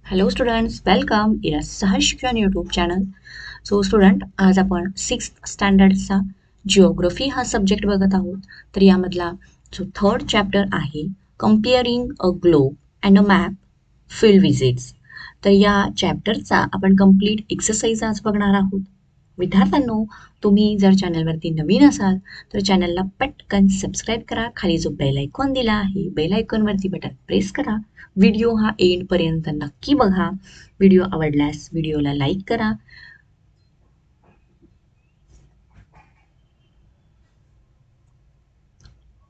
Hello students, welcome in सहज शिक्षण YouTube channel. So student, आज आपण 6th स्टँडर्डचा जिओग्राफी हा सब्जेक्ट बघत आहोत. तर यामधला जो थर्ड चॅप्टर आहे, comparing a globe and a map field visits. तर या चॅप्टरचा आपण कंप्लीट एक्सरसाइज आज बघणार आहोत. विद्यार्थ्यांनो, तुम्ही जर चॅनलवरती नवीन असाल तर चॅनलला पटकन सबस्क्राईब करा. खाली जो बेल आयकॉन दिला आहे, बेल आयकॉनवरती बटन प्रेस करा. व्हिडिओ हा एंडपर्यंत नक्की बघा. व्हिडिओ आवडल्यास व्हिडिओला लाईक करा.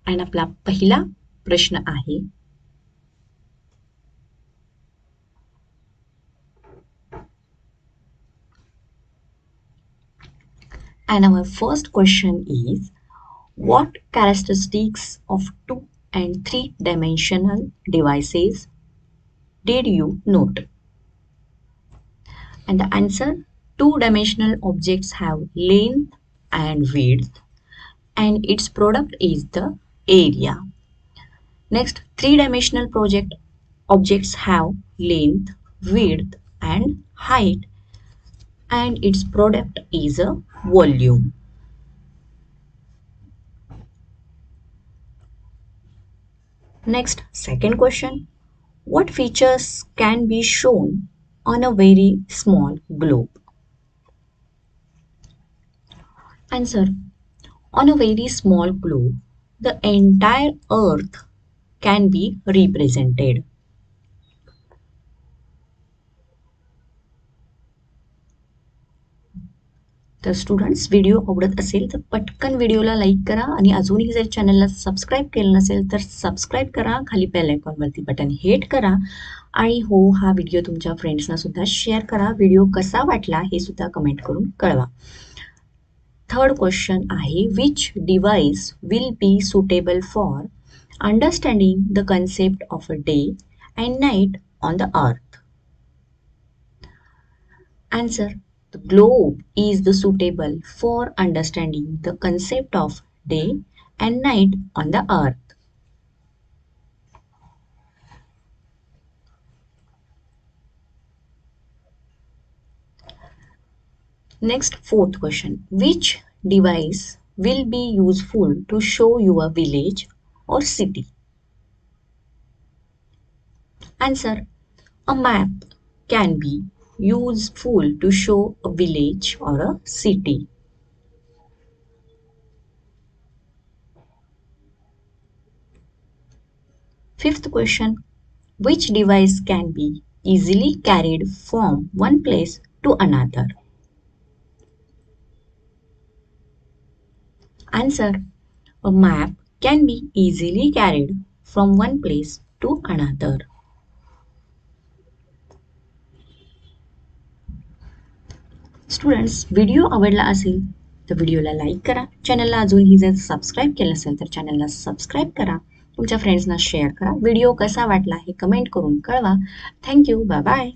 आणि आपला पहिला प्रश्न आहे, and our first question is, what characteristics of 2 and 3-dimensional devices did you note? And the answer, two-dimensional objects have length and width, and its product is the area. Next, three-dimensional objects have length, width, and height, and its product is a volume. Next, second question. What features can be shown on a very small globe? Answer. On a very small globe, the entire Earth can be represented. तर students, video आवडत असेल तर पटकन व्हिडिओला like करा आणि अजूनही जर चॅनलला सबस्क्राईब केलं नसेल तर सबस्क्राईब करा. खाली बेल आयकॉनवरती बटन हिट करा आणि हो, हा व्हिडिओ तुमच्या फ्रेंड्सना सुद्धा शेअर करा. व्हिडिओ कसा वाटला हे सुद्धा कमेंट करून कळवा. थर्ड क्वेश्चन आहे, which device will be suitable for understanding the concept of a day and night on the earth? Answer. The globe is the suitable for understanding the concept of day and night on the earth. Next, fourth question. Which device will be useful to show you a village or city? Answer. A map can be useful to show a village or a city. Fifth question. Which device can be easily carried from one place to another? Answer. A map can be easily carried from one place to another. Students, video आवडला असेल तर व्हिडिओला like करा. चॅनलला अजूनही जर subscribe केलं असेल तर चॅनलला सबस्क्राईब करा. तुमच्या फ्रेंड्सना शेअर करा. व्हिडिओ कसा वाटला हे कमेंट करून कळवा. थँक्यू. Bye bye.